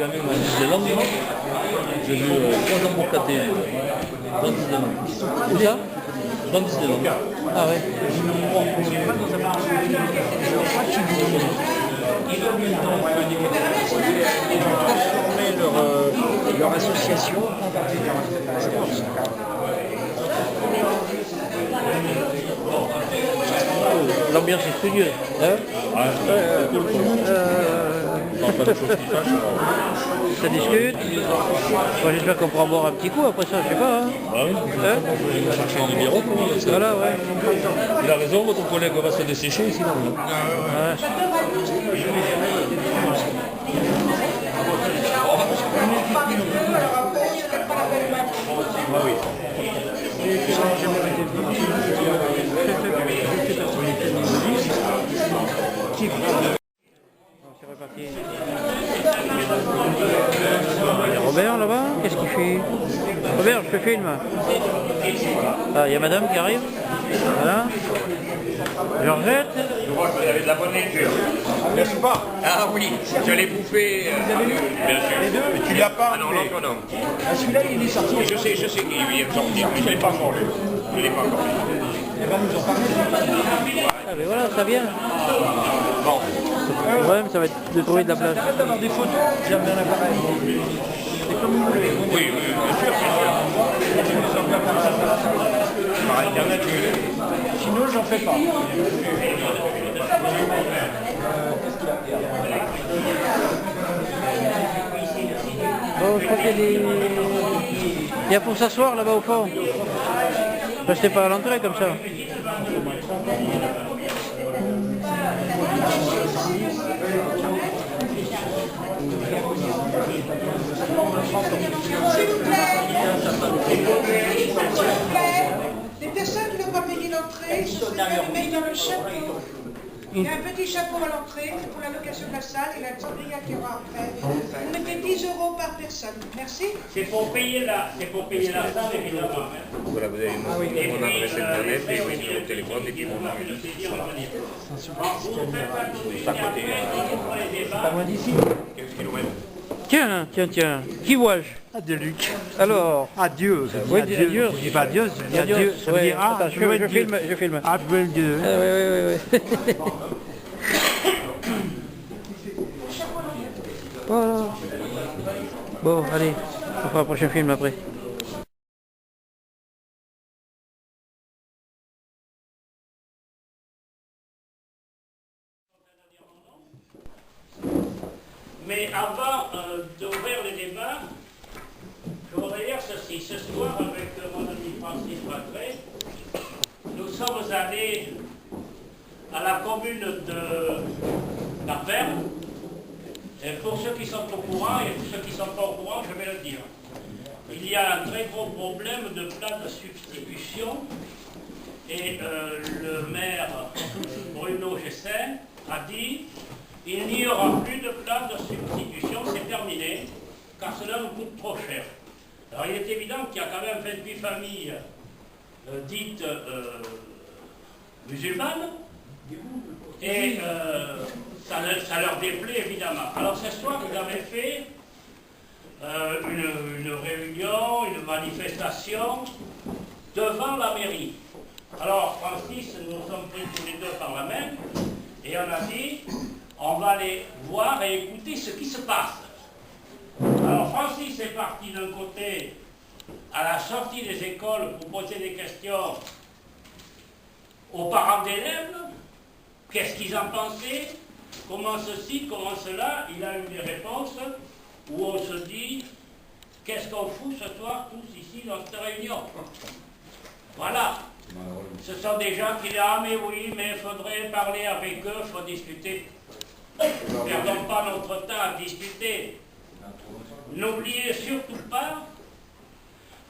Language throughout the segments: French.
gamin en Nouvelle-Zélande, j'ai vu 3 ans pour cater, 26 ans. Où ça? 26 ans. Ah ouais. Transformer leur association. L'ambiance est studieuse. Hein? Pas de choses qui fâchent. Ça discute. Moi j'espère qu'on pourra boire un petit coup après ça, je sais pas. Hein? Bah oui, Hein? il va chercher un libéraux. Voilà, ouais. Il a raison, votre collègue va se dessécher ici. Ouais. C'est reparti. Il y a Robert là-bas, qu'est-ce qu'il fait? Robert, je te filme. Ah, il y a madame qui arrive. Voilà. Georgette. Je vois que vous avez de la bonne lecture. N'est-ce pas? Ah oui, je l'ai bouffé. Bien sûr. Les deux, mais tu l'as pas. Ah non, non, non, non. Ah, celui-là, il est sorti. Je sais qu'il vient de sortir, mais je ne l'ai pas encore lu. Je ne l'ai pas encore lu. Elle va nous en parler. Ah, mais voilà, ça vient. Bon. Le problème, ça va être de trouver de la place. Arrête d'avoir des photos. J'ai un appareil. C'est comme vous voulez. Oui, oui, bien sûr, bien sûr. Par internet, Sinon, j'en fais pas. Bon, je crois qu'il y a des... Il y a pour s'asseoir là-bas au fond. Restez pas à l'entrée comme ça. Les personnes qui n'ont pas payé l'entrée, ce serait bien de mettre dans le chapeau. Il y a un petit chapeau à l'entrée pour la location de la salle et la sangria qui aura après. Vous mettez 10 € par personne. Merci. C'est pour payer la salle, évidemment. Voilà, vous avez mon adresse internet et mon numéro de téléphone et puis mon nom. Pas côté, Pas loin d'ici. 15 km. Tiens, tiens, tiens. Qui vois-je? Adieu, Luc. Alors. Adieu. Oui, adieu. Je dis pas adieu, je dis Adieu. adieu. Ça veut Ouais, dire, ah, attends, je filme, je filme. Adieu. Oui. Voilà. Bon, allez, on fera un prochain film après. Mais avant d'ouvrir le débat, je voudrais dire ceci. Ce soir, avec mon ami Francis Patré, nous sommes allés à la commune de Carverne. Et pour ceux qui sont au courant et pour ceux qui ne sont pas au courant, je vais le dire. Il y a un très gros problème de plan de substitution et le maire Bruno Gessin a dit il n'y aura plus de plan de substitution, c'est terminé, car cela nous coûte trop cher. Alors il est évident qu'il y a quand même 28 familles dites musulmanes et ça leur déplaît évidemment. Alors ce soir, ils avaient fait une réunion, une manifestation devant la mairie. Alors Francis, nous nous sommes pris tous les deux par la main et on a dit on va aller voir et écouter ce qui se passe. Alors Francis est parti d'un côté à la sortie des écoles pour poser des questions aux parents d'élèves. Qu'est-ce qu'ils en pensaient? Comment ceci, comment cela? Il a eu des réponses où on se dit qu'est-ce qu'on fout ce soir tous ici dans cette réunion? Voilà. Ce sont des gens qui disent ah mais oui, mais il faudrait parler avec eux, il faut discuter. Ne perdons pas notre temps à discuter. N'oubliez surtout pas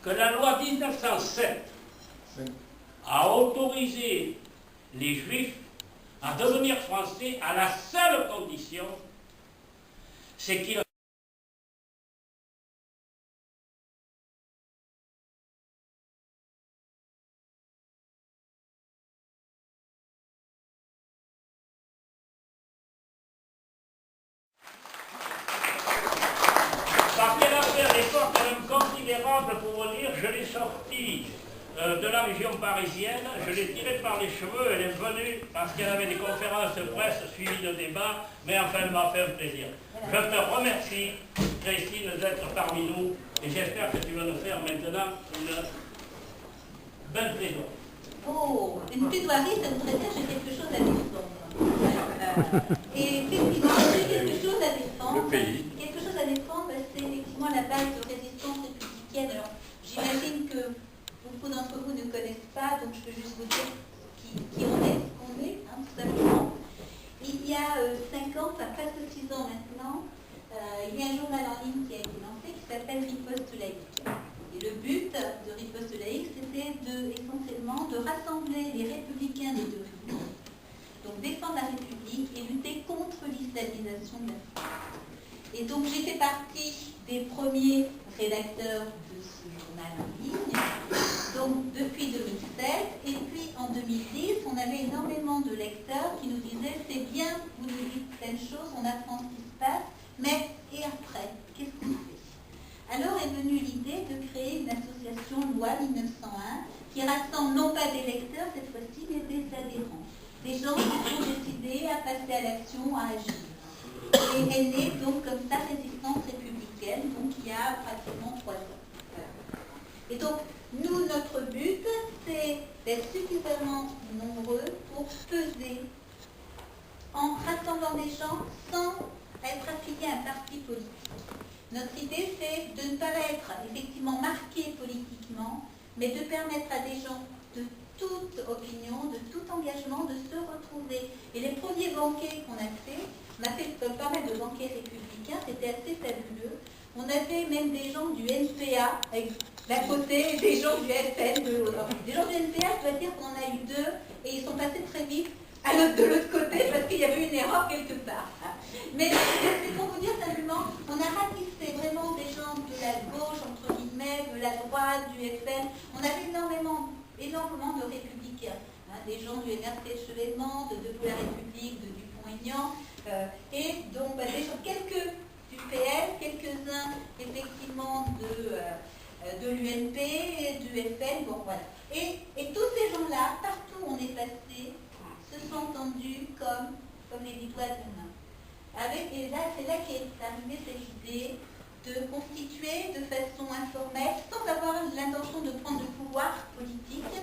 que la loi 1907 a autorisé les Juifs à devenir français à la seule condition, c'est qu'ils des robes, pour vous dire, je l'ai sortie de la région parisienne, je l'ai tirée par les cheveux, elle est venue parce qu'elle avait des conférences de presse suivies de débats, mais enfin elle m'a fait un plaisir. Je te remercie, Christine, d'être parmi nous, et j'espère que tu vas nous faire maintenant une belle plaidoirie. Oh, une plaidoirie, ça voudrait dire j'ai quelque chose à défendre. Et effectivement, j'ai quelque chose à défendre. Quelque chose à défendre, c'est effectivement la base de résistance républicaine. Alors, j'imagine que beaucoup d'entre vous ne connaissent pas, donc je peux juste vous dire qui on est, ce qu'on est, hein, tout simplement. Il y a 5 ans, enfin presque 6 ans maintenant, il y a un journal en ligne qui a été lancé qui s'appelle Riposte laïque. Et le but de Riposte laïque, c'était essentiellement de rassembler les républicains des deux républiques, donc défendre la République et lutter contre l'islamisation de la France. Et donc j'ai fait partie des premiers rédacteurs de ce journal en ligne, donc depuis 2007, et puis en 2010, on avait énormément de lecteurs qui nous disaient « c'est bien, vous nous dites plein de choses, on apprend ce qui se passe, mais et après, qu'est-ce qu'on fait ?» Alors est venue l'idée de créer une association loi 1901 qui rassemble non pas des lecteurs cette fois-ci, mais des adhérents, des gens qui sont décidés à passer à l'action, à agir. Et elle naît donc comme ça, Résistance républicaine, donc il y a pratiquement 3 ans. Et donc, nous, notre but, c'est d'être suffisamment nombreux pour peser en rassemblant des gens sans être affiliés à un parti politique. Notre idée, c'est de ne pas être effectivement marqué politiquement, mais de permettre à des gens de toute opinion, de tout engagement, de se retrouver. Et les premiers banquets qu'on a fait pas mal de banquets républicains, c'était assez fabuleux. On avait même des gens du NPA, avec d'un côté, des gens du FN, des gens du NPA, je dois dire qu'on en a eu 2, et ils sont passés très vite de l'autre côté, parce qu'il y avait une erreur quelque part. Mais c'est pour vous dire simplement, on a ratissé vraiment des gens de la gauche, entre guillemets, de la droite, du FN. On avait énormément de républicains, hein, des gens du MRT Chevènement, de Debout la République, de Dupont-Aignan, et donc des gens, quelques du PL, quelques-uns effectivement de l'UNP, du FN, bon voilà. Et tous ces gens-là, partout où on est passé, se sont entendus comme les 10 doigts d'une main. Et là, c'est là qu'est arrivée cette idée de constituer de façon informelle, sans avoir l'intention de prendre le pouvoir politique,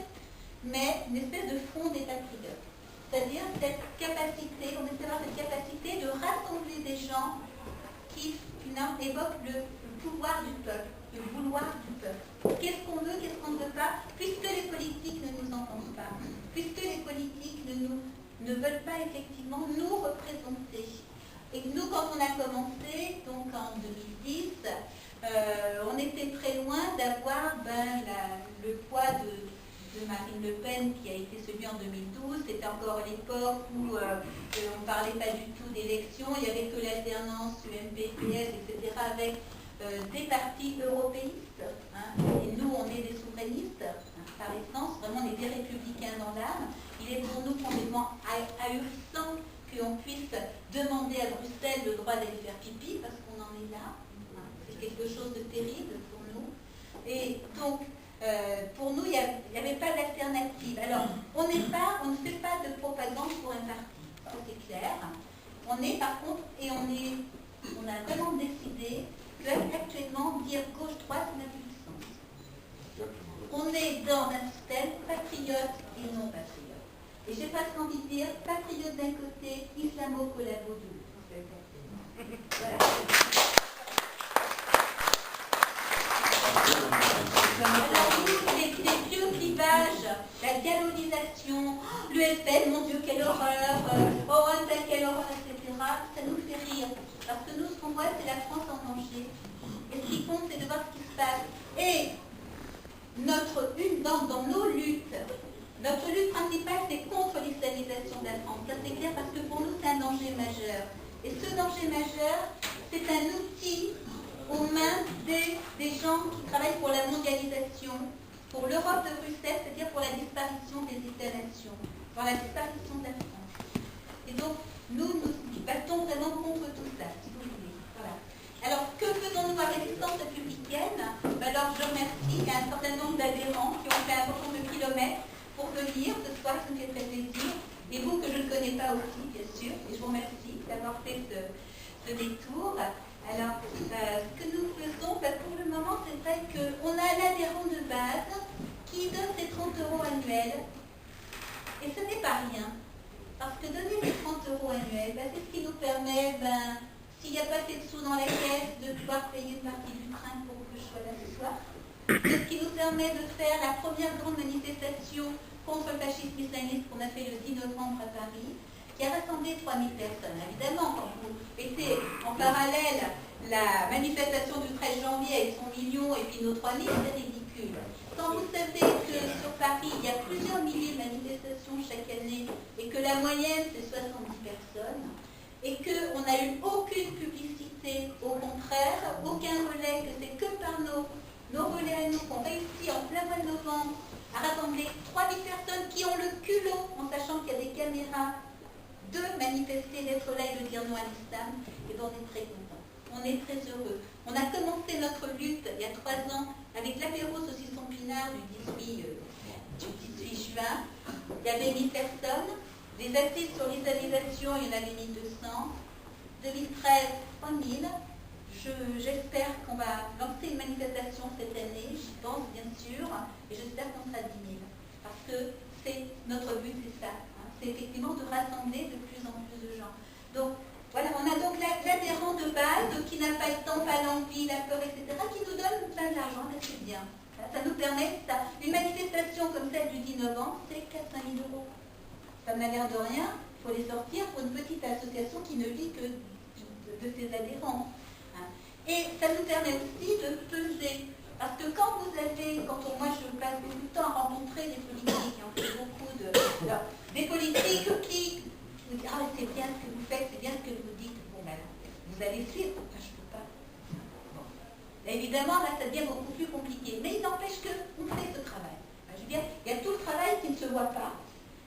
mais une espèce de front des patriotes. C'est-à-dire cette capacité, on essaie d'avoir cette capacité de rassembler des gens qui finalement évoquent le pouvoir du peuple, le vouloir du peuple. Qu'est-ce qu'on veut, qu'est-ce qu'on ne veut pas, puisque les politiques ne nous entendent pas, puisque les politiques ne veulent pas effectivement nous représenter. Et nous, quand on a commencé, donc en 2010, on était très loin d'avoir le poids de Marine Le Pen qui a été celui en 2012. C'était encore l'époque où on ne parlait pas du tout d'élection, il n'y avait que l'alternance UMP-PS, etc., avec des partis européistes. Hein, et nous, on est des souverainistes, hein, par essence, vraiment on est des républicains dans l'âme. Il est pour nous complètement ahurissant qu'on puisse demander à Bruxelles le droit d'aller faire pipi, parce qu'on en est là. Hein, c'est quelque chose de terrible pour nous. Et donc, pour nous, il n'y avait pas d'alternative. Alors, on ne fait pas de propagande pour un parti, ça c'est clair. On est par contre, et on a vraiment décidé qu'actuellement, dire gauche-droite n'a plus de sens. On est dans un système patriote et non patriote. Et j'ai presque envie de dire patriote d'un côté, islamo-collabo de l'autre. Voilà. Alors, les vieux clivages, la diabolisation, le FN, mon Dieu, quelle horreur, oh, un tel, quelle horreur, etc., ça nous fait rire. Parce que nous, ce qu'on voit, c'est la France en danger. Et ce qui compte, c'est de voir ce qui se passe. Et dans nos luttes, notre lutte principale, c'est contre l'islamisation de la France. Ça, c'est clair, parce que pour nous, c'est un danger majeur. Et ce danger majeur, c'est un outil aux mains des gens qui travaillent pour la mondialisation, pour l'Europe de Bruxelles, c'est-à-dire pour la disparition des États-nations, pour la disparition de la France. Et donc, nous battons vraiment contre tout ça, si vous voulez. Voilà. Alors, que faisons-nous à Résistance républicaine? Alors je remercie, il y a un certain nombre d'adhérents qui ont fait un certain nombre de kilomètres pour venir ce soir, ça me fait très plaisir. Et vous que je ne connais pas aussi, bien sûr, et je vous remercie d'avoir fait ce détour. Alors, ce que nous faisons, pour le moment, c'est vrai qu'on a un adhérent de base qui donne ses 30 € annuels. Et ce n'est pas rien. Parce que donner ces 30 € annuels, c'est ce qui nous permet, s'il n'y a pas assez de sous dans la caisse, de pouvoir payer une partie du train pour que je sois là ce soir. C'est ce qui nous permet de faire la première grande manifestation contre le fascisme islamiste qu'on a fait le 10 novembre à Paris, qui a rassemblé 3000 personnes. Évidemment, quand vous mettez en parallèle la manifestation du 13 janvier avec son million et puis nos 3000, c'est ridicule. Quand vous savez que sur Paris, il y a plusieurs milliers de manifestations chaque année et que la moyenne, c'est 70 personnes, et qu'on n'a eu aucune publicité, au contraire, aucun relais, que c'est que par nos relais à nous qu'on réussit en plein mois de novembre à rassembler 3000 personnes qui ont le culot, en sachant qu'il y a des caméras, de manifester, d'être là et de dire non à l'islam, et on est très contents. On est très heureux. On a commencé notre lutte il y a 3 ans avec l'apéro saucisson pinard du 18 juin. Il y avait 1000 personnes. Les assises sur l'islamisation, il y en avait 1200. 2013, 3000. J'espère qu'on va lancer une manifestation cette année, j'y pense bien sûr, et j'espère qu'on sera 10 000. Parce que c'est notre but, c'est ça. C'est effectivement de rassembler de plus en plus de gens. Donc, voilà, on a donc l'adhérent de base qui n'a pas le temps, pas l'envie, la peur, etc., qui nous donne plein d'argent, c'est bien. Ça nous permet, une manifestation comme celle du 10 novembre, c'est 4 000 €. Ça n'a l'air de rien, il faut les sortir pour une petite association qui ne vit que de ses adhérents. Et ça nous permet aussi de peser. Parce que quand moi je passe beaucoup de temps à rencontrer des politiques, et on fait beaucoup des politiques qui vous disent ah c'est bien ce que vous faites, c'est bien ce que vous dites, bon ben vous allez suivre, je ne peux pas. Bon. Évidemment là ça devient beaucoup plus compliqué, mais il n'empêche qu'on fait ce travail. Je veux dire, il y a tout le travail qui ne se voit pas,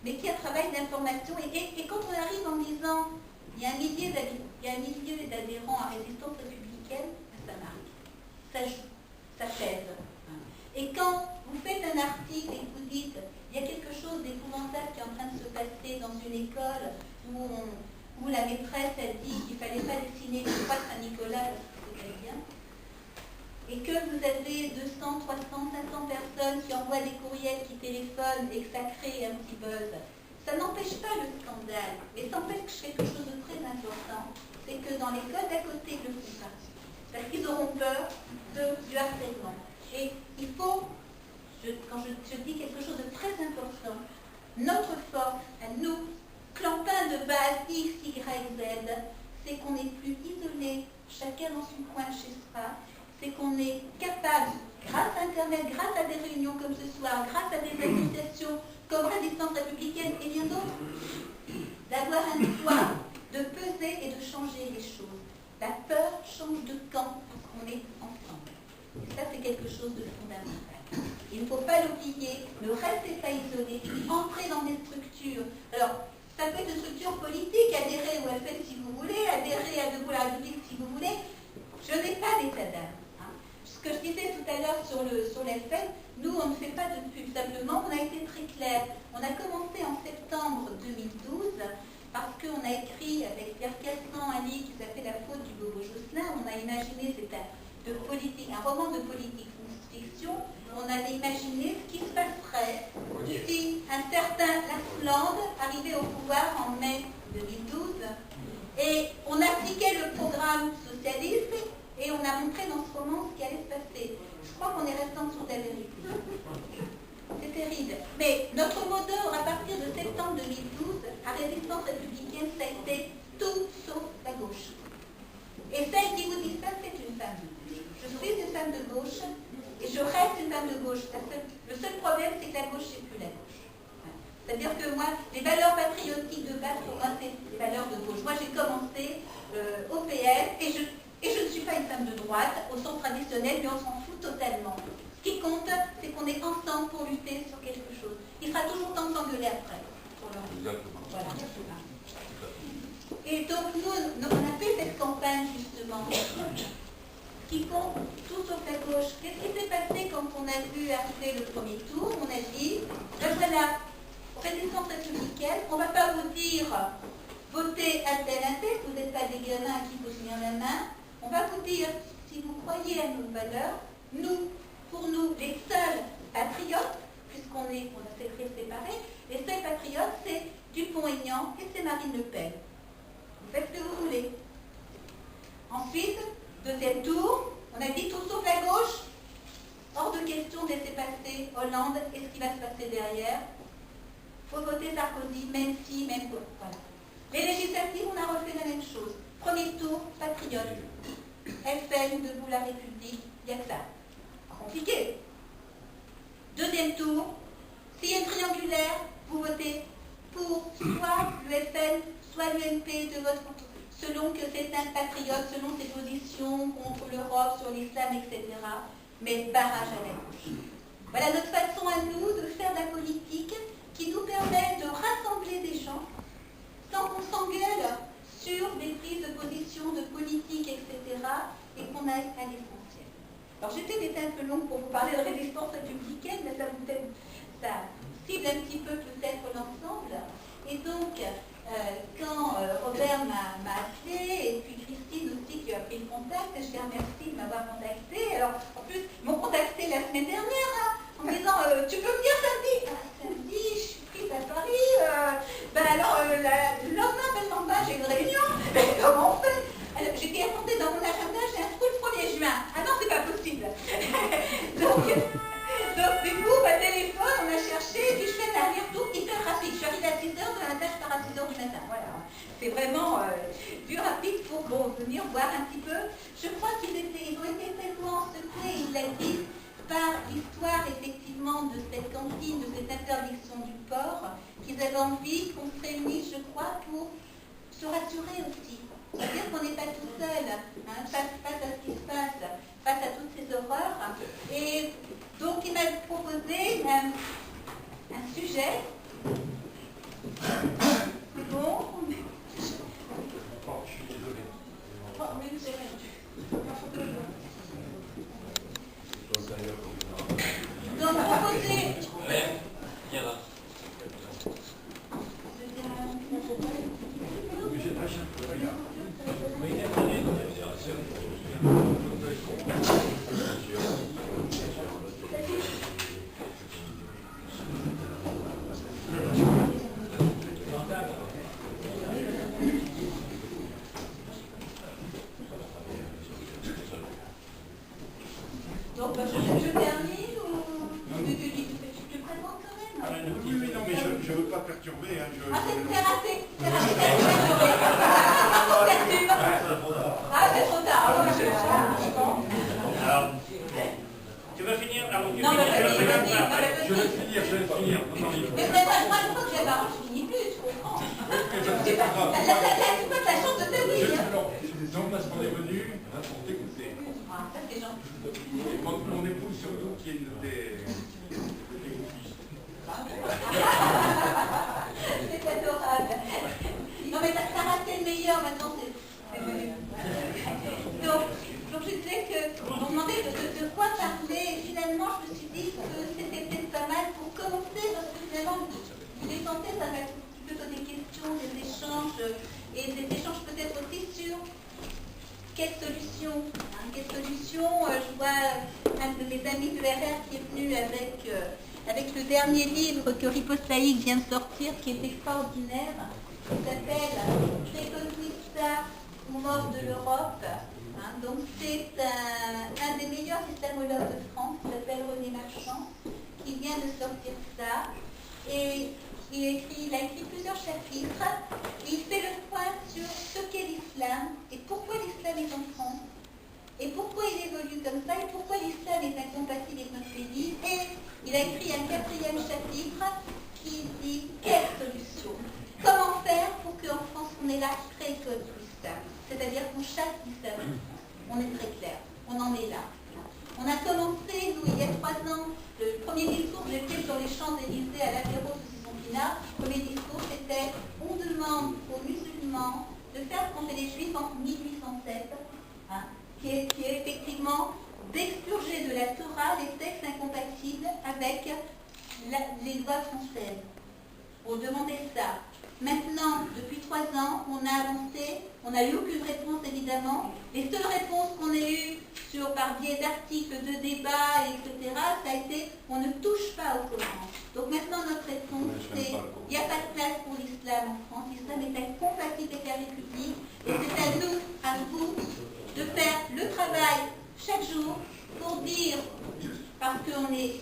mais qui est un travail d'information, et quand on arrive en disant il y a un millier d'adhérents à Résistance républicaine, ça marque, ça joue. Ça pèse. Et quand vous faites un article et que vous dites il y a quelque chose d'épouvantable qui est en train de se passer dans une école où la maîtresse a dit qu'il ne fallait pas dessiner le croix de Saint-Nicolas, c'est bien, et que vous avez 200, 300, 500 personnes qui envoient des courriels, qui téléphonent et que ça crée un petit buzz, ça n'empêche pas le scandale, mais ça empêche quelque chose de très important, c'est que dans l'école d'à côté le font pas. Parce qu'ils auront peur du harcèlement. Et il faut, quand je dis quelque chose de très important, notre force à nous, clampins de base X, Y, Z, c'est qu'on n'est plus isolés, chacun dans son coin chez soi, c'est qu'on est capable, grâce à Internet, grâce à des réunions comme ce soir, grâce à des associations comme Résistance républicaine et bien d'autres, d'avoir un poids, de peser et de changer les choses. La peur change de camp parce qu'on est ensemble. Et ça, c'est quelque chose de fondamental. Il ne faut pas l'oublier, ne restez pas isolés, entrez dans des structures. Alors, ça peut être une structure politique, adhérez au FN si vous voulez, adhérez à Debout la République si vous voulez. Je n'ai pas d'état d'âme. Ce que je disais tout à l'heure sur l'FN, nous, on ne fait pas de pub. Simplement, on a été très clair. On a commencé en septembre 2012 parce qu'on a écrit avec Pierre Cassan, Ali, qui s'appelait La faute du Bobo Josselin. On a imaginé, c'est un roman de politique fiction. On a imaginé ce qui se passerait si un certain Lasland arrivait au pouvoir en mai 2012. Et on appliquait le programme socialiste et on a montré dans ce roman ce qui allait se passer. Je crois qu'on est resté en dessous de la vérité. C'est terrible. Mais notre mot d'ordre à partir de septembre 2012, à Résistance républicaine, ça a été tout sauf la gauche. Et celle qui vous dit ça, c'est une femme de gauche. Je suis une femme de gauche et je reste une femme de gauche. Le seul problème, c'est que la gauche, c'est plus la gauche. C'est-à-dire que moi, les valeurs patriotiques de base, pour moi, c'est des valeurs de gauche. Moi, j'ai commencé au PS et je ne suis pas une femme de droite, au sens traditionnel, mais on s'en fout totalement. Ce qui compte, c'est qu'on est ensemble pour lutter sur quelque chose. Il sera toujours temps de s'engueuler après. Voilà. Et donc, nous, on a fait cette campagne, justement, qui font tout sauf la gauche. Qu'est-ce qui s'est passé quand on a vu arriver le premier tour? On a dit, ben voilà, résistance républicaine, on ne va pas vous dire votez à tel, vous n'êtes pas des gamins à qui il faut tenir la main. On va vous dire, si vous croyez à nos valeurs, nous, pour nous, les seuls patriotes, puisqu'on a fait très séparés, les seuls patriotes, c'est Dupont-Aignan et c'est Marine Le Pen. Vous faites ce que vous voulez. Ensuite, deuxième tour, on a dit tout sauf la gauche. Hors de question de laisser passer Hollande et ce qui va se passer derrière. Il faut voter Sarkozy, même si, même quoi. Voilà. Les législatives, on a refait la même chose. Premier tour, patriote. FN, debout la République, il y a ça. Compliqué. Deuxième tour, s'il y a une triangulaire, vous votez pour soit le FN, soit l'UMP de votre canton, selon que c'est un patriote, selon ses positions contre l'Europe, sur l'islam, etc. Mais barrage à la gauche. Voilà notre façon à nous de faire de la politique qui nous permet de rassembler des gens sans qu'on s'engueule sur des prises de position, de politique, etc. et qu'on aille à l'essentiel. Alors j'étais un peu longue pour vous parler de résistance républicaine, mais ça cible un petit peu peut-être l'ensemble. Et donc, quand Robert m'a appelé, et puis Christine aussi qui a pris le contact, je les remercie de m'avoir contacté. Alors, en plus, ils m'ont contacté la semaine dernière, en me disant tu peux venir samedi? Samedi, je suis prise à Paris. Le lendemain, j'ai une réunion. Mais comment on fait? J'étais attendue dans mon agenda, j'ai un trou le 1er juin. Ah non, c'est pas possible. donc, du coup, téléphone, on a cherché, et puis je fais un aller-retour hyper rapide. Je suis arrivée à 6h de la tâche, je pars à 6h du matin. Voilà. C'est vraiment du rapide pour venir voir un petit peu. Je crois qu'ils ont été tellement secoués, il l'a dit, par l'histoire effectivement de cette cantine, de cette interdiction du port, qu'ils avaient envie qu'on se réunisse, je crois, pour se rassurer aussi. C'est-à-dire qu'on n'est pas tout seul face à ce qui se passe, face à toutes ces horreurs. Et donc il m'a proposé un sujet. Bon. Je suis désolé. Oh, mais vous avez donc proposer. Viens là. Donc, je termine ou tu te présentes quand même? Oui, non, mais je ne veux pas perturber. C'est raté. C'est trop tard. Alors, tu veux finir la route? Non, mais Je vais finir. mais moi, une fois que j'ai la parole, je finis plus, tu comprends? C'est pas ta chance de ta vie. Non, parce qu'on est venu pour t'écouter. Ah, ça c'est gentil. Et mon épouse surtout qui est une des gauchistes. C'est adorable. Non mais t'as raté le meilleur maintenant. Donc je disais qu'on me demandait de quoi parler. Et finalement, je me suis dit que c'était peut-être pas mal pour commencer, parce que finalement, les santé, ça va être plutôt des questions, des échanges, et des échanges peut-être aussi sur quelle solution. Je vois un de mes amis de RR qui est venu avec le dernier livre que Riposte Laïque vient de sortir, qui est extraordinaire, qui s'appelle Reconquista ou mort de l'Europe. Donc c'est un des meilleurs islamologues de France, qui s'appelle René Marchand, qui vient de sortir ça. Et il a écrit plusieurs chapitres. Et il fait le point sur ce qu'est l'islam et pourquoi l'islam est en France. Et pourquoi il évolue comme ça, et pourquoi l'islam est incompatible avec notre pays. Et il a écrit un 4e chapitre qui dit quelle solution. Comment faire pour qu'en France on ait la pré-école de l'islam, c'est-à-dire qu'on chasse l'islam. On est très clair, on en est là. On a commencé, nous, il y a 3 ans, le premier discours que j'ai fait sur les Champs-Élysées à l'apéro de Sisson-Pinard. Le premier discours, c'était on demande aux musulmans de faire compter les Juifs en 1807. qui est effectivement d'expurger de la Torah les textes incompatibles avec les lois françaises. On demandait ça. Maintenant, depuis 3 ans, on a avancé, on n'a eu aucune réponse évidemment. Les seules réponses qu'on a eues par biais d'articles, de débats, etc., ça a été on ne touche pas au Coran. Donc maintenant notre réponse c'est il n'y a pas de place pour l'islam en France, l'islam est incompatible avec la République et c'est à nous, à vous, de faire le travail chaque jour pour dire, parce qu'on est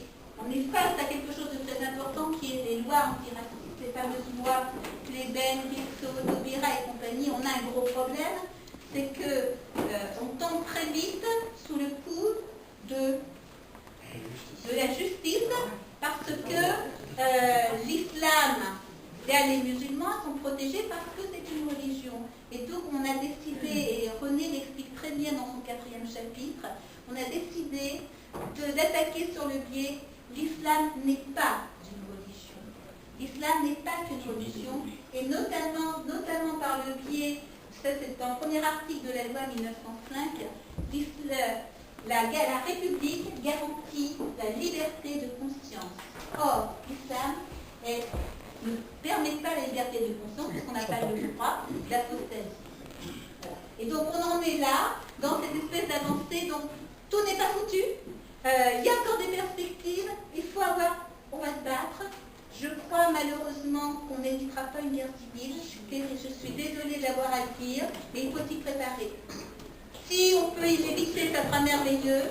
face à quelque chose de très important qui est les lois antiracistes, ces fameuses lois Pleben, Rixo, Taubira et compagnie, on a un gros problème, c'est que on tombe très vite sous le coup de la justice parce que l'islam et les musulmans sont protégés parce que c'est une religion. Et donc on a décidé, et René l'explique très bien dans son 4e chapitre, on a décidé d'attaquer sur le biais l'islam n'est pas une religion. L'islam n'est pas qu'une religion, et notamment par le biais, ça c'est dans le premier article de la loi 1905, la République garantit la liberté de conscience. Or, l'islam ne permet pas la liberté de conscience puisqu'on n'a pas le droit d'apostasie. Et donc on en est là, dans cette espèce d'avancée, donc tout n'est pas foutu, il y a encore des perspectives, on va se battre. Je crois malheureusement qu'on n'évitera pas une guerre civile, je suis désolée d'avoir à le dire, mais il faut s'y préparer. Si on peut l'éviter, ça sera merveilleux,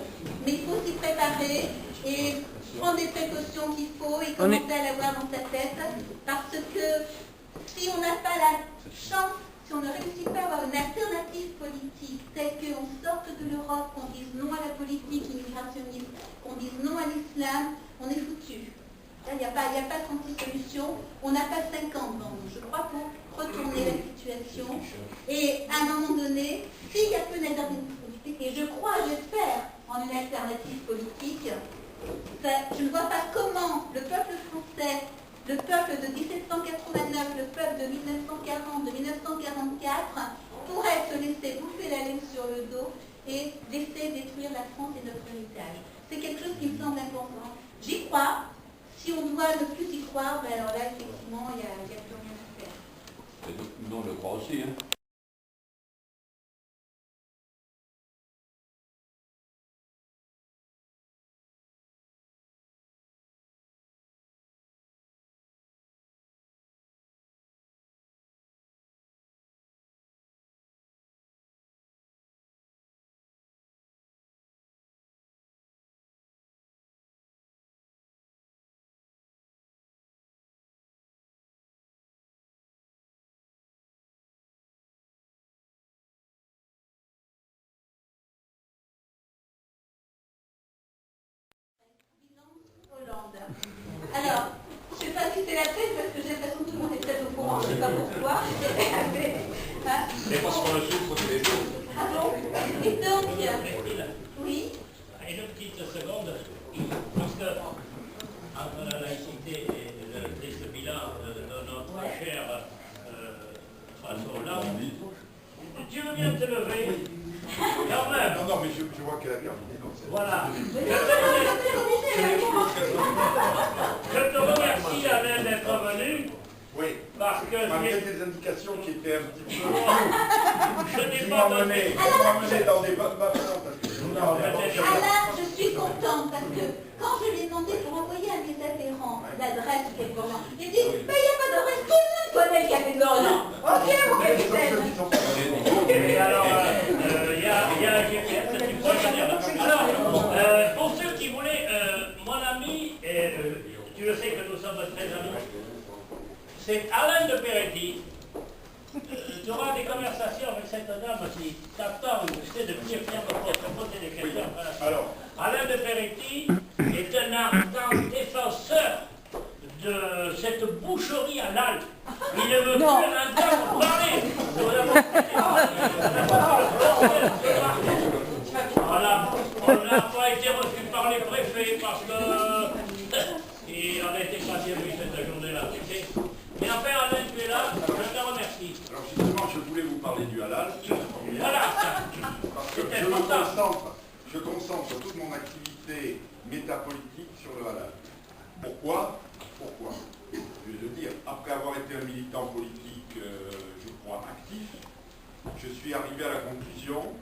mais il faut s'y préparer et prendre les précautions qu'il faut et commencer à l'avoir dans sa tête, parce que si on n'a pas la chance, si on ne réussit pas à avoir une alternative politique telle qu'on sorte de l'Europe, qu'on dise non à la politique immigrationniste, qu'on dise non à l'islam, on est foutu. Il n'y a pas 36 solutions, on n'a pas 50 devant nous, je crois, pour retourner la situation. Et à un moment donné, s'il n'y a pas une alternative politique, et je crois, j'espère, en une alternative politique, je ne vois pas comment le peuple français, le peuple de 1789, le peuple de 1940, de 1944, pourrait se laisser bouffer la laine sur le dos et laisser détruire la France et notre héritage. C'est quelque chose qui me semble important. J'y crois. Si on doit ne plus y croire, ben alors là, effectivement, il n'y a plus rien à faire. Nous, on le croit aussi, hein. Alors, je ne sais pas si c'est la tête parce que j'ai l'impression que tout le monde est peut-être au courant, je ne sais pas pourquoi. Et parce qu'on le souffre tous les jours. Ah bon? Et donc, oui. Et une petite seconde, parce que entre la laïcité et le triste bilan de notre cher François Hollande, tu veux bien te lever? Quand même. Non, mais je vois qu'elle a bien. Voilà. Je te remercie, Alain, d'être venu. Oui. Parce que malgré des indications qui étaient un petit peu... je n'ai pas donné. dans des bonnes façons. Alain, je suis contente parce que quand je lui ai demandé pour envoyer à mes adhérents l'adresse du Café Orient, il dit mais il n'y a pas d'adresse, tout le monde connaît le Café d'Orient. Ok, mon capitaine. Et alors, il y a un GPS, tu peux le dire. Alors, pour ceux qui voulaient, mon ami, tu le sais que nous sommes très amis, c'est Alain de Peretti. Tu auras des conversations avec cette dame qui t'attend, tu sais, de venir me poser des questions. Alors, Alain de Peretti est un ardent défenseur de cette boucherie à l'Alpe. Il ne veut plus entendre parler. Voilà, on n'a pas été reçu par les préfets parce que et on a été pas bien vu cette journée-là. Mais enfin, Alain, tu es là, je te remercie. alors justement, je voulais vous parler du halal. Voilà, Parce que c'est important. mon activité métapolitique sur le halal. Pourquoi? Je vais le dire. Après avoir été un militant politique, je crois, actif, je suis arrivé à la conclusion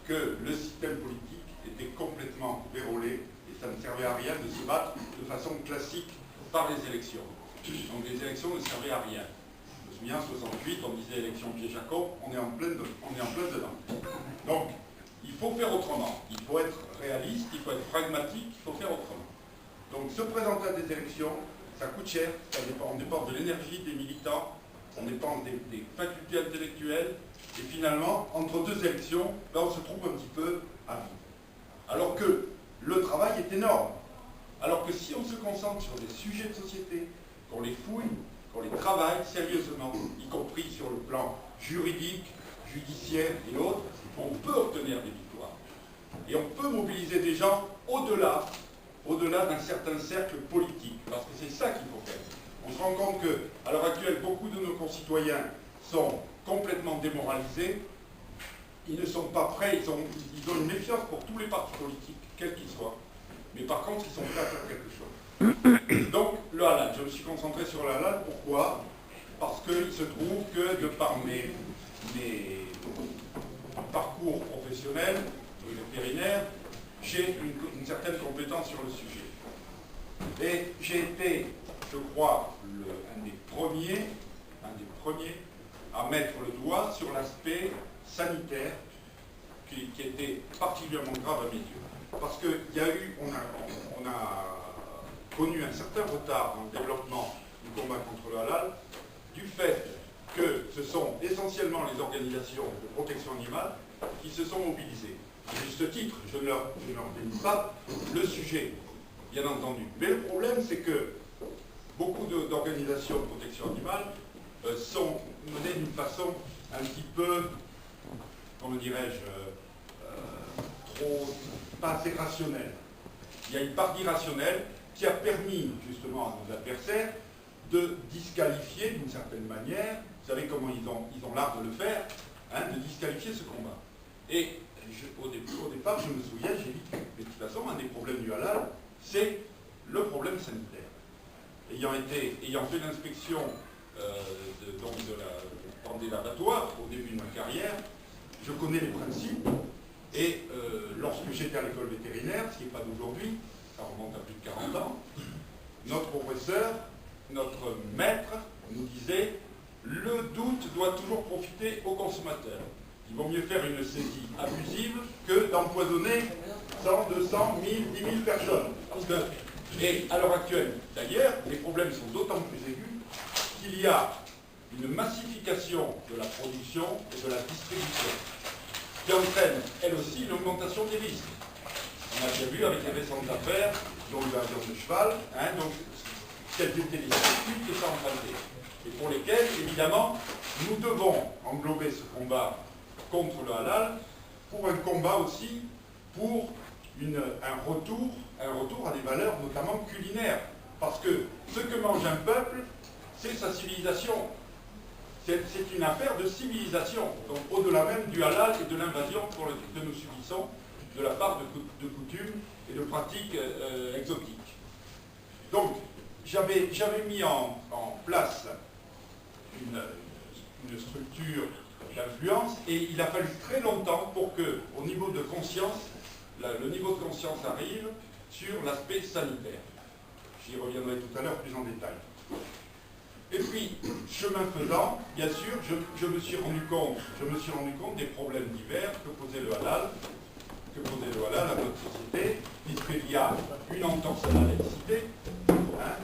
que le système politique était complètement vérolé et ça ne servait à rien de se battre de façon classique par les élections. Donc les élections ne servaient à rien. Je me souviens, en 68, on disait élection Pied-Jacob, on est en plein dedans. Donc, il faut faire autrement. Il faut être réaliste, il faut être pragmatique, il faut faire autrement. Donc, se présenter à des élections, ça coûte cher, on dépend de l'énergie des militants, on dépend des facultés intellectuelles, et finalement, entre deux élections, là, on se trouve un petit peu à vide. Alors que le travail est énorme. Alors que si on se concentre sur des sujets de société, qu'on les fouille, qu'on les travaille sérieusement, y compris sur le plan juridique, judiciaire et autres, on peut obtenir des victoires. Et on peut mobiliser des gens au-delà d'un certain cercle politique, parce que c'est ça qu'il faut faire. On se rend compte qu'à l'heure actuelle, beaucoup de nos concitoyens sont complètement démoralisés, ils ne sont pas prêts, ils ont une méfiance pour tous les partis politiques, quels qu'ils soient. Mais par contre, ils sont prêts à faire quelque chose. Donc, le halal, je me suis concentré sur le halal, pourquoi? Parce qu'il se trouve que, de par mes parcours professionnels, vétérinaires, j'ai une certaine compétence sur le sujet. Et j'ai été, je crois, un des premiers à mettre le doigt sur l'aspect sanitaire qui était particulièrement grave à mes yeux. Parce qu'on a connu un certain retard dans le développement du combat contre le halal, du fait que ce sont essentiellement les organisations de protection animale qui se sont mobilisées. À juste titre, je ne leur dénie pas le sujet, bien entendu. Mais le problème, c'est que beaucoup d'organisations de protection animale sont menées d'une façon un petit peu, comment dirais-je, pas assez rationnelle. Il y a une part d'irrationnel qui a permis justement à nos adversaires de disqualifier d'une certaine manière, vous savez comment ils ont l'art de le faire, hein, de disqualifier ce combat. Et au départ, je me souviens, j'ai dit que de toute façon, un des problèmes du halal, c'est le problème sanitaire. Ayant fait l'inspection dans des laboratoires au début de ma carrière, je connais les principes. Et lorsque j'étais à l'école vétérinaire, ce qui n'est pas d'aujourd'hui, ça remonte à plus de 40 ans, notre professeur, notre maître nous disait « le doute doit toujours profiter aux consommateurs. Il vaut mieux faire une saisie abusive que d'empoisonner 100, 200, 1000, 10 000 personnes. » Et à l'heure actuelle, d'ailleurs, les problèmes sont d'autant plus aigus qu'il y a une massification de la production et de la distribution qui entraîne, elle aussi, une augmentation des risques. On a bien vu avec les récentes affaires, dont le viande de cheval, hein, donc quels étaient les circuits que ça entraînait, et pour lesquels, évidemment, nous devons englober ce combat contre le halal pour un combat aussi pour un retour à des valeurs notamment culinaires. Parce que ce que mange un peuple, c'est sa civilisation. C'est une affaire de civilisation, donc au-delà même du halal et de l'invasion que nous subissons de la part de coutumes et de pratiques exotiques. Donc, j'avais mis en place une structure d'influence et il a fallu très longtemps pour que, au niveau de conscience, le niveau de conscience arrive sur l'aspect sanitaire. J'y reviendrai tout à l'heure plus en détail. Et puis, chemin faisant, bien sûr, je me suis rendu compte des problèmes divers que posait le halal à notre société, puisqu'il y a une entorse à la laïcité, hein,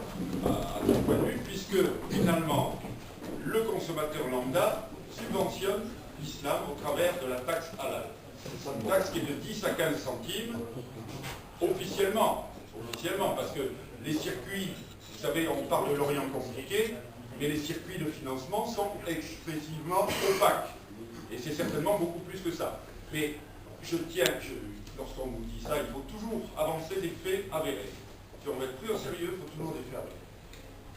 à tout point de vue, puisque finalement, le consommateur lambda subventionne l'islam au travers de la taxe halal. Une taxe qui est de 10 à 15 centimes, officiellement, parce que les circuits, vous savez, on parle de l'Orient compliqué, mais les circuits de financement sont excessivement opaques. Et c'est certainement beaucoup plus que ça. Mais lorsqu'on vous dit ça, il faut toujours avancer des faits avérés. Si on veut être pris au sérieux, il faut toujours des faits avérés.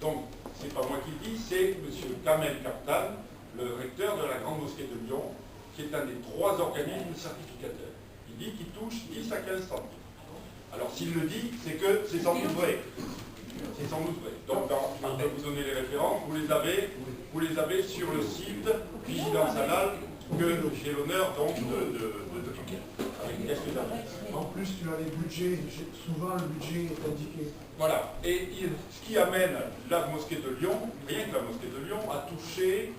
Donc, c'est pas moi qui le dis, c'est M. Kamel Kaptan, le recteur de la Grande Mosquée de Lyon, qui est un des 3 organismes certificateurs. Il dit qu'il touche 10 à 15 centimes. Alors s'il le dit, c'est que c'est sans doute vrai. C'est sans doute vrai. Donc je vais vous donner les références, vous les avez sur le site Vigilance Halal que j'ai l'honneur donc de traiter. Avec quelques amis. En plus, tu as les budgets, souvent le budget est indiqué. Voilà. Et ce qui amène la mosquée de Lyon, rien que la mosquée de Lyon, a touché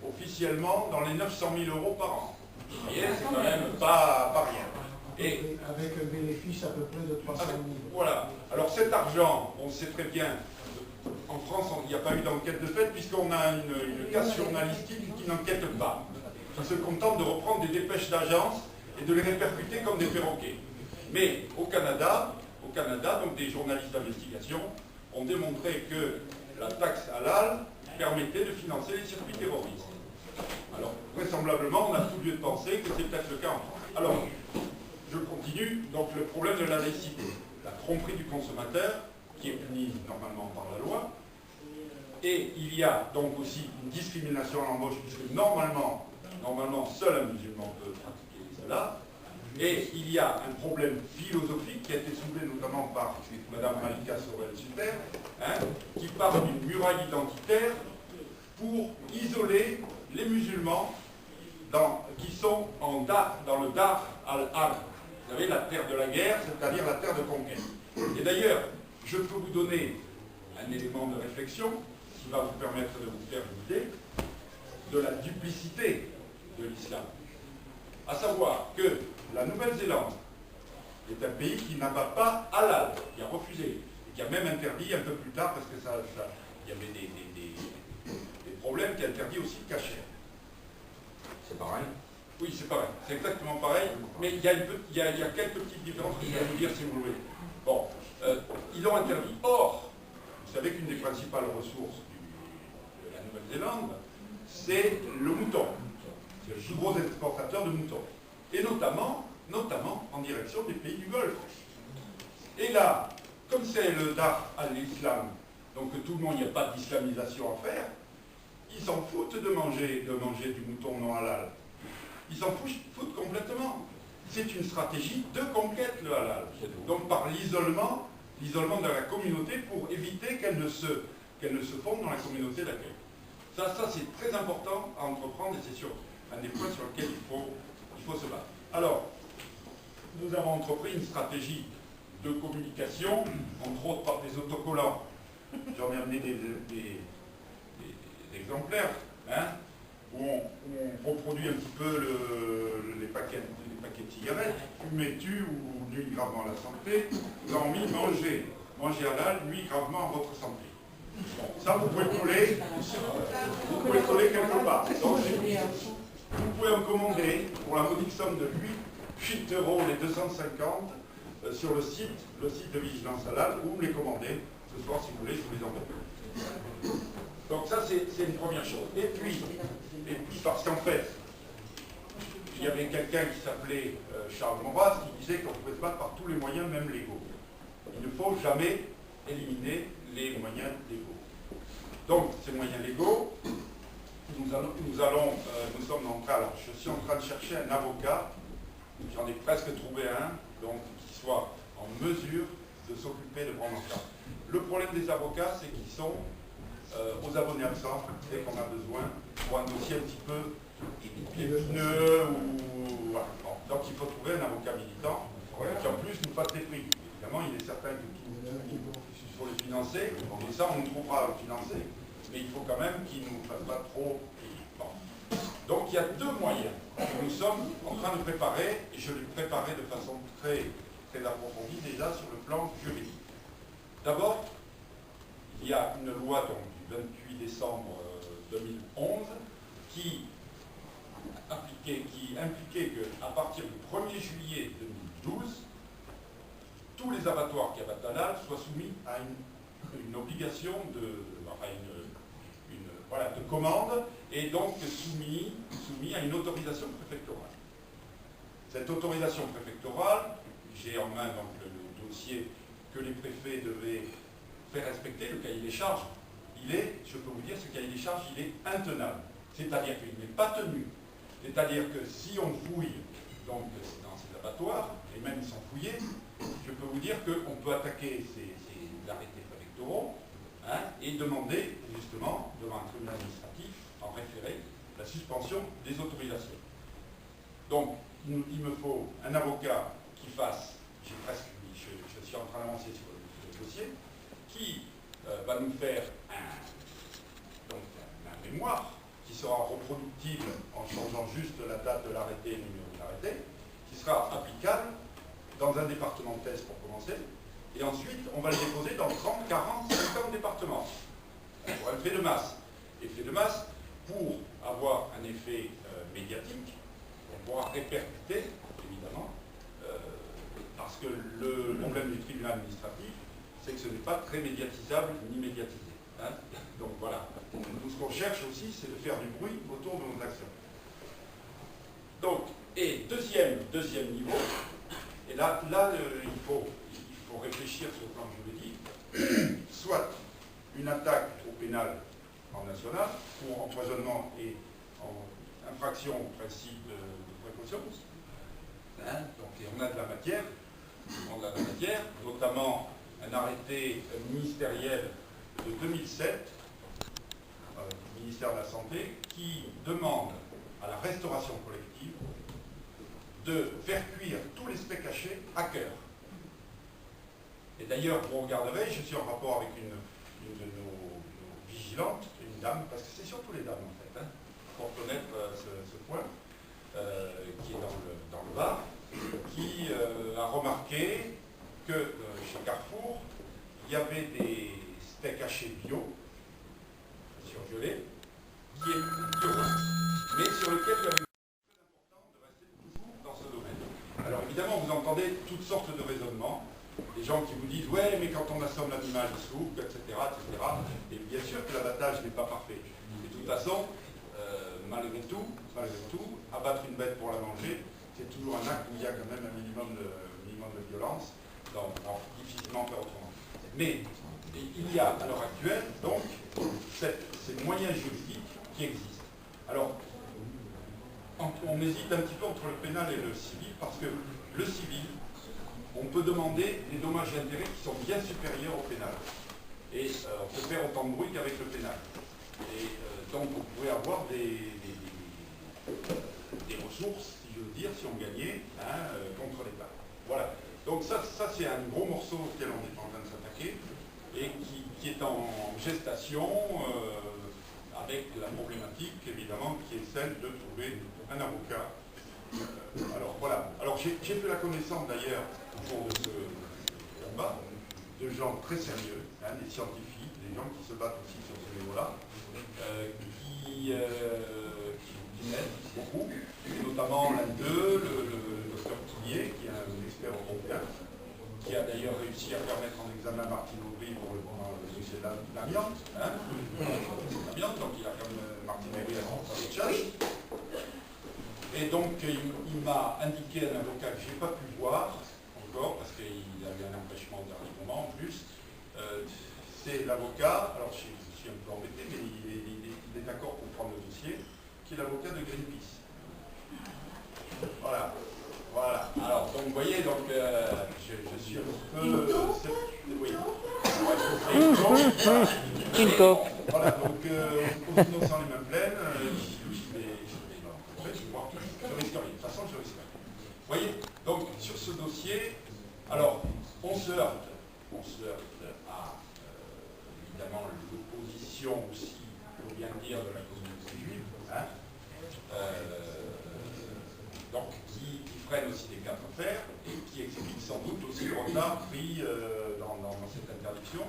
officiellement dans les 900 000 € par an. Vous voyez, c'est quand même pas rien. Et avec un bénéfice à peu près de 300 000. Voilà. Alors cet argent, on sait très bien, en France, il n'y a pas eu d'enquête de fait puisqu'on a une casse journalistique qui n'enquête pas. Qui se contente de reprendre des dépêches d'agence et de les répercuter comme des perroquets. Mais au Canada, donc des journalistes d'investigation ont démontré que la taxe halal permettait de financer les circuits terroristes. Alors, vraisemblablement, on a tout lieu de penser que c'est peut-être le cas en France. Alors, je continue. Donc, le problème de la laïcité, la tromperie du consommateur, qui est punie normalement par la loi, et il y a donc aussi une discrimination à l'embauche, puisque normalement, seul un musulman peut pratiquer cela. Et il y a un problème philosophique qui a été soulevé notamment par Mme Malika Sorel-Suter, qui parle d'une muraille identitaire pour isoler les musulmans qui sont dans le Dar al-Harb. Vous savez, la terre de la guerre, c'est-à-dire la terre de conquête. Et d'ailleurs, je peux vous donner un élément de réflexion qui va vous permettre de vous faire une idée de la duplicité de l'islam. À savoir que la Nouvelle-Zélande est un pays qui n'abat pas halal, qui a refusé, et qui a même interdit un peu plus tard, parce que il y avait des problèmes, qui a interdit aussi le kasher. C'est pareil. Oui, c'est pareil, c'est exactement pareil, mais il y a quelques petites différences que je vais vous dire si vous voulez. Bon, ils l'ont interdit. Or, vous savez qu'une des principales ressources de la Nouvelle-Zélande, c'est le mouton. C'est le plus gros exportateur de moutons. Et notamment en direction des pays du Golfe. Et là, comme c'est le Dar al-Islam, donc tout le monde, il n'y a pas d'islamisation à faire, ils s'en foutent de manger du mouton non halal. Ils s'en foutent complètement. C'est une stratégie de conquête, le halal. Donc par l'isolement de la communauté pour éviter qu'elle ne se fonde dans la communauté d'accueil. Ça c'est très important à entreprendre et c'est sûr un des points sur lesquels il faut se battre. Alors, nous avons entrepris une stratégie de communication, entre autres par des autocollants. J'en ai amené des exemplaires, où on reproduit un petit peu les paquets de cigarettes, fumez-tu ou nuit gravement à la santé, nous avons mis manger halal, nuit gravement à votre santé. Bon, ça vous pouvez coller quelque part. Donc, vous pouvez en commander pour la modique somme de 8 € les 250 sur le site de Vigilance Halal, ou vous les commandez ce soir si vous voulez, je vous les envoie. Donc ça c'est une première chose. Et puis parce qu'en fait, il y avait quelqu'un qui s'appelait Charles Maurras qui disait qu'on pouvait se battre par tous les moyens, même légaux. Il ne faut jamais éliminer les moyens légaux. Donc ces moyens légaux, nous sommes en train, alors je suis en train de chercher un avocat, j'en ai presque trouvé un, donc qui soit en mesure de s'occuper de prendre en charge. Le problème des avocats, c'est qu'ils sont aux abonnés absents et qu'on a besoin pour un dossier un petit peu épineux ou voilà. Bon, donc il faut trouver un avocat militant qui en plus nous fasse des prix. Évidemment, il est certain qu'il faut les financer, et ça on trouvera à le financer, mais il faut quand même qu'il ne nous fasse pas trop payer. Bon. Donc il y a deux moyens que nous sommes en train de préparer, et je les préparais de façon très approfondie déjà sur le plan juridique. D'abord, il y a une loi donc, du 28 décembre 2011 qui impliquait qu'à partir du 1er juillet 2012, tous les abattoirs qui abattent halal soient soumis à une obligation de commande et donc soumis à une autorisation préfectorale. Cette autorisation préfectorale, j'ai en main donc le dossier que les préfets devaient faire respecter, le cahier des charges, je peux vous dire, ce cahier des charges, il est intenable. C'est-à-dire qu'il n'est pas tenu. C'est-à-dire que si on fouille donc dans ces abattoirs, et même ils sont fouillés, je peux vous dire qu'on peut attaquer ces arrêtés préfectoraux, hein, et demander justement devant un tribunal administratif, en référé, la suspension des autorisations. Donc il me faut un avocat qui fasse, je suis en train d'avancer sur le dossier, qui va nous faire un mémoire qui sera reproductible en changeant juste la date de l'arrêté et le numéro de l'arrêté, qui sera applicable dans un département de thèse pour commencer, et ensuite on va le déposer dans 30, 40, 50 départements, pour un effet de masse. Effet de masse pour avoir un effet médiatique, on pourra répercuter, évidemment, parce que le problème du tribunal administratif, c'est que ce n'est pas très médiatisable ni médiatisé. Hein. Donc voilà. Tout ce qu'on cherche aussi, c'est de faire du bruit autour de nos actions. Donc, et deuxième niveau, et là il faut réfléchir sur le plan que je vous l'ai dit, soit une attaque au pénal en national, pour empoisonnement et en infraction au principe de précaution. Hein. Donc, et on a de la matière, notamment un arrêté ministériel de 2007 du ministère de la Santé qui demande à la restauration collective de faire cuire tous les steaks hachés à cœur. Et d'ailleurs, vous regarderez, je suis en rapport avec une de nos vigilantes, une dame, parce que c'est surtout les dames en fait, hein, pour connaître ce point, qui est dans le Var, qui a remarqué que chez Carrefour, il y avait des steaks hachés bio, surgelés, qui est bio, mais sur lequel il y avait très important de rester toujours dans ce domaine. Alors évidemment, vous entendez toutes sortes de raisonnements, des gens qui vous disent « ouais, mais quand on assomme l'animal, il souffle, etc. » Et bien sûr que l'abattage n'est pas parfait. De toute façon, malgré tout, abattre une bête pour la manger, c'est toujours un acte où il y a quand même un minimum de violence, donc difficilement faire autrement. Mais il y a à l'heure actuelle, donc, ces moyens juridiques qui existent. Alors, on hésite un petit peu entre le pénal et le civil, parce que le civil, on peut demander des dommages et intérêts qui sont bien supérieurs au pénal. Et on peut faire autant de bruit qu'avec le pénal. Et donc, on pourrait avoir des ressources, si je veux dire, si on gagnait contre l'État. Voilà. Donc ça c'est un gros morceau auquel on est en train de s'attaquer et qui est en gestation avec la problématique, évidemment, qui est celle de trouver un avocat. Alors voilà. Alors j'ai fait la connaissance d'ailleurs au cours de ce combat de gens très sérieux, des scientifiques, des gens qui se battent aussi sur ce niveau-là, qui m'aident beaucoup, et notamment l'un d'eux, le docteur Tillier, qui est un expert européen, qui a d'ailleurs réussi à faire mettre en examen Martine Aubry pour le dossier de l'amiante. Donc il a fait Martine Aubry à son chasse. Et donc il m'a indiqué un avocat que je n'ai pas pu voir encore, parce qu'il avait un empêchement au dernier moment en plus. C'est l'avocat, alors je suis un peu embêté, mais il est d'accord pour prendre le dossier, qui est l'avocat de Greenpeace. Voilà. Alors, donc vous voyez, donc, je suis un peu... oui. Voilà, donc, nous sommes les mêmes plaines, je risque rien. De toute façon, je risque rien. Vous voyez, donc, sur ce dossier, alors, on se heurte à, évidemment, l'opposition aussi, il faut bien dire, de la communauté juive, donc qui freine aussi les quatre fers et qui explique sans doute aussi le retard pris dans cette interdiction.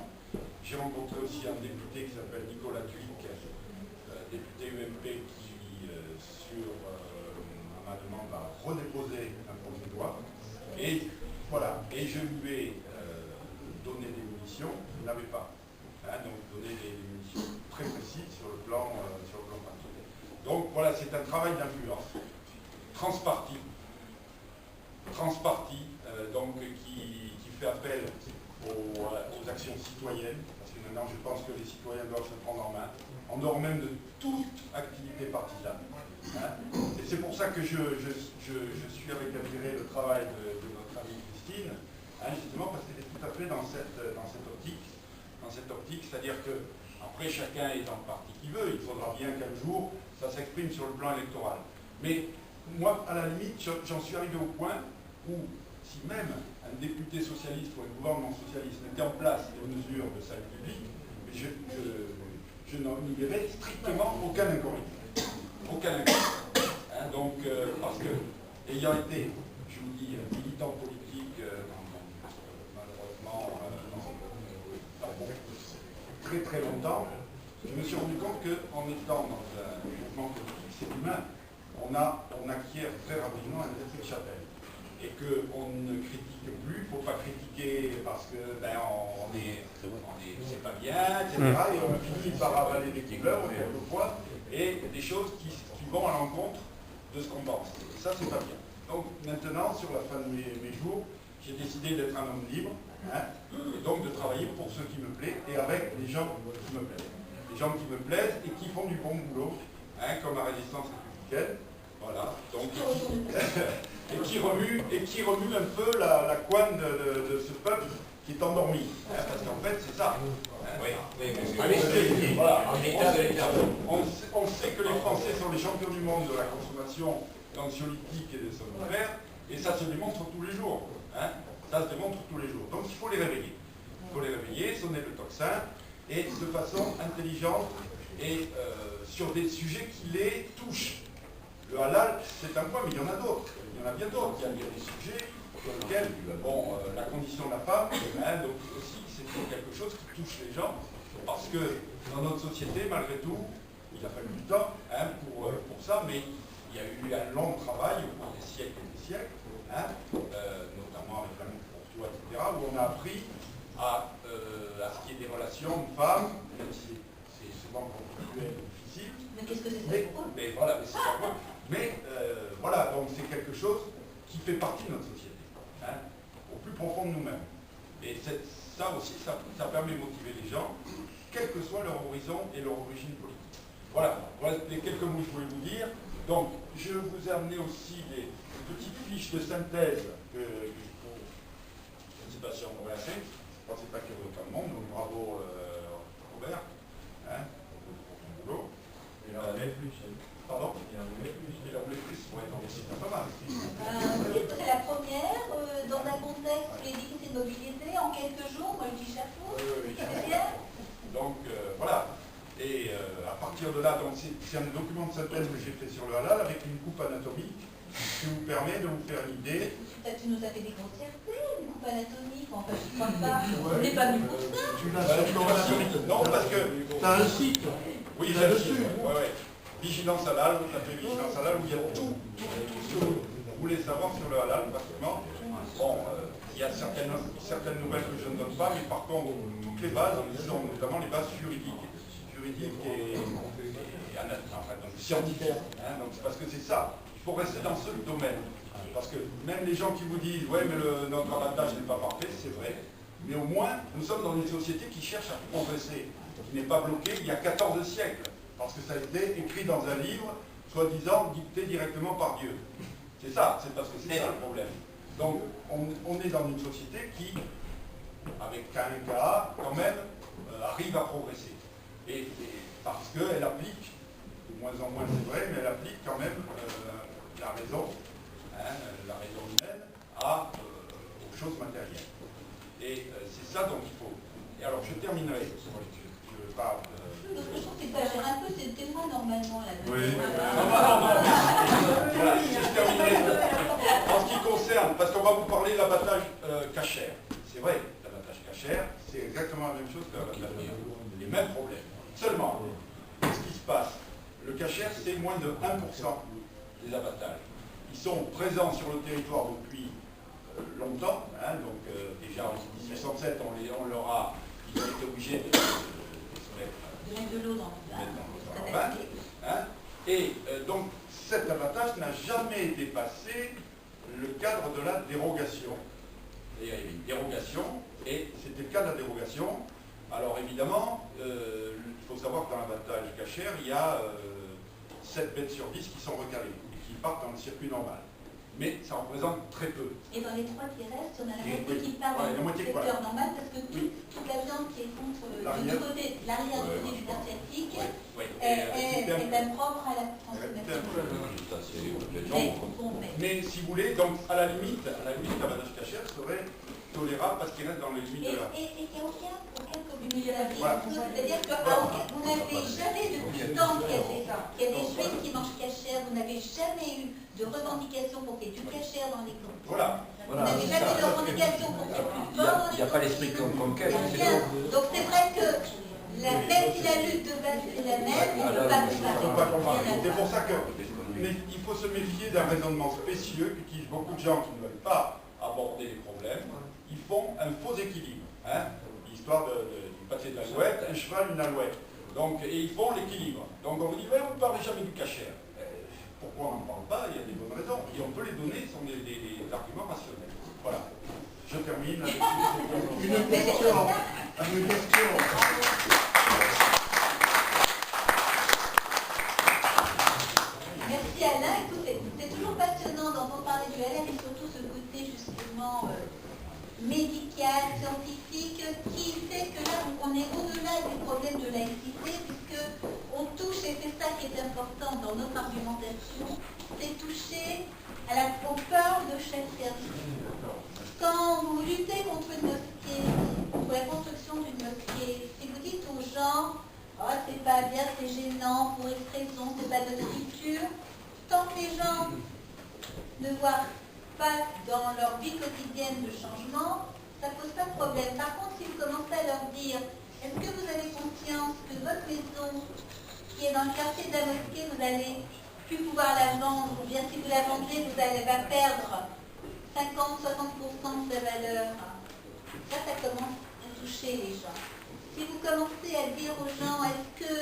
J'ai rencontré aussi un député qui s'appelle Nicolas Duic, député UMP, qui, sur ma demande, a redéposé un projet de loi. Et voilà, et je lui ai donné des munitions, il n'avait pas. Donc donner des munitions très précises sur le plan particulier. Donc voilà, c'est un travail d'influence transparti, donc qui fait appel aux actions citoyennes, parce que maintenant je pense que les citoyens doivent se prendre en main, en dehors même de toute activité partisane. Et c'est pour ça que je suis avec intérêt le travail de notre amie Christine, hein, justement parce qu'elle est tout à fait dans cette optique, c'est-à-dire que après chacun est dans le parti qu'il veut, il faudra bien qu'un jour ça s'exprime sur le plan électoral. Mais moi, à la limite, j'en suis arrivé au point où si même un député socialiste ou un gouvernement socialiste mettait en place des mesures de salut public, je n'en y verrais strictement aucun inconvénient. Aucun inconvénient. Hein, donc, parce que, ayant été, je vous dis, militant politique, malheureusement, très très longtemps, je me suis rendu compte qu'en étant dans un mouvement politique, c'est humain. On acquiert très rapidement un esprit de chapelle. Et qu'on ne critique plus, il ne faut pas critiquer parce que c'est pas bien, etc. Et on finit par avaler des couleurs quelquefois et des choses qui vont à l'encontre de ce qu'on pense. Et ça, c'est pas bien. Donc maintenant, sur la fin de mes jours, j'ai décidé d'être un homme libre, hein, et donc de travailler pour ce qui me plaît et avec les gens qui me plaisent. Les gens qui me plaisent et qui font du bon boulot, hein, comme la résistance républicaine. Voilà, donc, et qui remue un peu la couenne de ce peuple qui est endormi. Hein, parce qu'en fait, c'est ça. Hein. On sait que les Français sont les champions du monde de la consommation d'anxiolytiques et de somnifères, et ça se démontre tous les jours. Hein. Ça se démontre tous les jours. Donc il faut les réveiller. Il faut les réveiller, sonner le tocsin, et de façon intelligente et sur des sujets qui les touchent. Le halal, c'est un point, mais il y en a d'autres. Il y en a bien d'autres. Il y a des sujets sur lesquels, bon, la condition de la femme, hein, donc aussi, c'est quelque chose qui touche les gens, parce que dans notre société, malgré tout, il a fallu du temps, hein, pour ça, mais il y a eu un long travail au cours des siècles et des siècles, hein, notamment avec l'amour pour toi, etc., où on a appris à ce qu'il y ait des relations femmes, même si c'est souvent conflictuel ou difficile. Mais qu'est-ce que c'est ça? Mais voilà, mais c'est pas moi. Mais voilà, donc c'est quelque chose qui fait partie de notre société, hein, au plus profond de nous-mêmes. Et ça aussi, ça permet de motiver les gens, quel que soit leur horizon et leur origine politique. Voilà les quelques mots que je voulais vous dire. Donc, je vous ai amené aussi des petites fiches de synthèse que je ne sais pas si on aurait assez. Je ne pensais pas qu'il y aurait autant de monde, donc bravo Robert, hein, pour ton boulot. Il en avait plus. Pardon? Il en avait plus. Il en avait plus, ouais, donc c'est pas mal. C'est la première, dans un contexte où les difficultés de mobilité, en quelques jours, moi je dis chapeau, c'est bien. Donc voilà. Et à partir de là, c'est un document de synthèse que j'ai fait sur le halal avec une coupe anatomique qui vous permet de vous faire une idée. Tu nous as fait déconcerter, une coupe anatomique, enfin je ne crois pas. On n'est pas venu pour ça. Tu l'as sur ton anatomique. Non, parce que... T'as un site. Oui, j'ai un site. Ouais. Vigilance halal, vous tapez Vigilance halal où il y a tout ce que vous voulez savoir sur le halal, pratiquement. Bon, il y a certaines nouvelles que je ne donne pas, mais par contre, toutes les bases, notamment les bases juridiques et enfin, donc scientifiques. Hein, donc, parce que c'est ça, il faut rester dans ce domaine. Parce que même les gens qui vous disent « ouais, mais notre avantage n'est pas parfait », c'est vrai, mais au moins, nous sommes dans une société qui cherche à progresser, qui n'est pas bloquée il y a 14 siècles. Parce que ça a été écrit dans un livre, soi-disant dicté directement par Dieu. C'est ça, c'est parce que c'est ça le problème. Donc, on est dans une société qui, avec un cas, quand même, arrive à progresser. Et parce qu'elle applique, de moins en moins c'est vrai, mais elle applique quand même la raison humaine aux choses matérielles. Et c'est ça dont il faut. Et alors, je terminerai. Je parle Parce que je trouve que tu exagères un peu, c'était moi normalement là. Oui. Voilà, je terminerai. En ce qui concerne, parce qu'on va vous parler de l'abattage cachère. C'est vrai, l'abattage cachère, c'est exactement la même chose que l'abattage cachère. Les mêmes problèmes. Seulement, qu'est-ce qui se passe? Le cachère, c'est moins de 1% des abattages. Ils sont présents sur le territoire depuis longtemps, hein, donc déjà en 1807, on leur a, ils ont été obligés de mettre de l'eau dans le bain. Hein, et donc cet abattage n'a jamais dépassé le cadre de la dérogation. Et il y avait une dérogation, et c'était le cas de la dérogation. Alors évidemment, il faut savoir que dans l'abattage cachère, il y a 7 bêtes sur 10 qui sont recalées. qui partent dans le circuit normal. Mais ça représente très peu. Et dans les 3 qui restent, on a la moitié qui part Ouais, la dans le moitié, secteur voilà. normal, parce que toute la viande qui est contre L'arrière. l'arrière du côté du asiatique Ouais. est impropre à la consommation. Mais si vous voulez, donc à la limite, l'abattage cachère serait tolérable parce qu'il reste dans les limites de la... Et il n'y a aucun commun de la vie. Voilà. C'est-à-dire que vous n'avez jamais, depuis le temps qu'il y a des juifs qui mangent cachère, vous n'avez jamais eu de revendication pour qu'il y ait du cachère dans les cantines. Voilà. Vous n'avez jamais eu de revendication pour qu'il y ait plus de pain dans les Il n'y a pas l'esprit conquête. Donc c'est vrai que même si la lutte de base est la même, il ne peut pas comparer. C'est pour ça que mais il faut se méfier d'un raisonnement spécieux qu'utilisent beaucoup de gens qui ne veulent pas aborder les problèmes. Ils font un faux équilibre. Hein, l'histoire du pâté de l'alouette, un cheval, une alouette. Donc, et ils font l'équilibre. Donc on vous dit, ouais, vous ne parlez jamais du cachère. Pourquoi on n'en parle pas? Il y a des bonnes raisons. Et on peut les donner, ce sont des arguments rationnels. Voilà. Je termine avec une question. Une question. Merci Alain. Écoutez, c'est toujours passionnant d'entendre parler du LM et surtout ce côté justement médical, scientifique, qui fait que là on est au-delà du problème de laïcité, puisque on touche, et c'est ça qui est important dans notre argumentation, c'est toucher aux peurs de chaque service. Quand vous luttez contre une mosquée, contre la construction d'une mosquée, si vous dites aux gens « Oh, c'est pas bien, c'est gênant, pour X raison, c'est pas de scripture », tant que les gens ne voient pas dans leur vie quotidienne de changement, ça ne pose pas de problème. Par contre, si vous commencez à leur dire « Est-ce que vous avez conscience que votre maison, qui est dans le quartier de la mosquée, vous allez plus pouvoir la vendre, ou bien si vous la vendez, vous allez perdre 50-60% de sa valeur », ça commence à toucher les gens. Si vous commencez à dire aux gens, est-ce que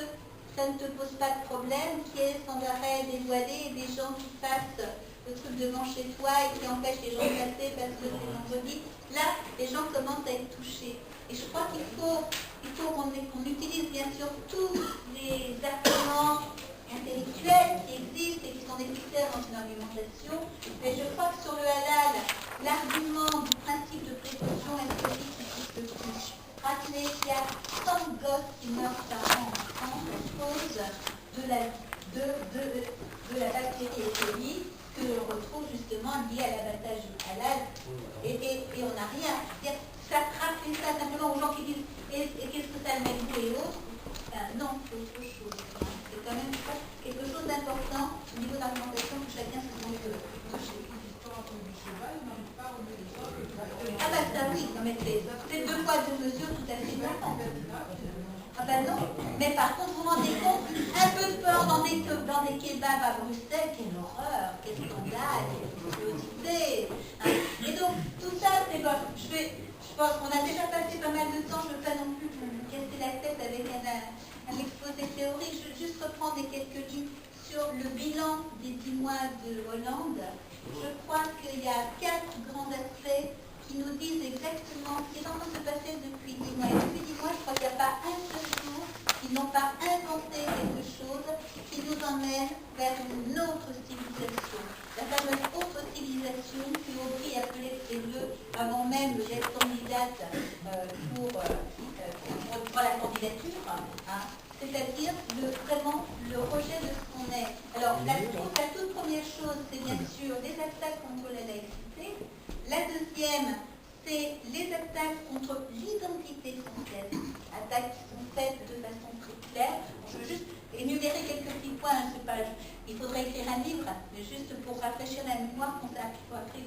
ça ne te pose pas de problème, qui est sans arrêt dévoilé, et des gens qui passent le truc devant chez toi et qui empêchent les gens de passer parce que c'est vendredi, là, les gens commencent à être touchés. Et je crois qu'il faut qu'on utilise bien sûr tous les arguments intellectuels qui existent et qui sont nécessaires dans une argumentation. Mais je crois que sur le halal, l'argument du principe de précaution est celui qui pousse le plus. Rappelez qu'il y a 100 gosses qui meurent par an en France à cause de la bactérie E. coli que l'on retrouve justement liée à l'abattage halal. Et on n'a rien. Rappelez ça simplement aux gens qui disent et qu'est-ce que ça a le même goût et autres. Non, c'est autre chose. C'est quand même quelque chose d'important au niveau d'argumentation que chacun se sent toucher. Ah bah ça oui, non, mais c'est 2 poids 2 mesures tout à fait différentes. Ah bah non, mais par contre vous vous rendez compte, un peu de peur dans des kebabs à Bruxelles, quelle horreur, quel scandale, quelle curiosité. Et donc tout ça c'est bon, je pense qu'on a déjà passé pas mal de temps, je ne veux pas non plus me casser la tête avec un exposé théorique, je veux juste reprendre quelques lignes sur le bilan des 10 mois de Hollande. Je crois qu'il y a 4 grands aspects qui nous disent exactement ce qui est en train de se passer depuis 10 mois. Et depuis 10 mois, je crois qu'il n'y a pas un seul jour qu'ils n'ont pas inventé quelque chose qui nous emmène vers une autre civilisation. La fameuse autre civilisation que Aubry appelait ses voeux avant même d'être candidate pour la candidature. C'est-à-dire vraiment le rejet de ce qu'on est. Alors la toute première chose, c'est bien sûr les attaques contre la laïcité. La deuxième, c'est les attaques contre l'identité française. Attaques qui sont faites de façon très claire. Je veux juste énumérer quelques petits points. Il faudrait écrire un livre, mais juste pour rafraîchir la mémoire, qu'on s'est appris pour après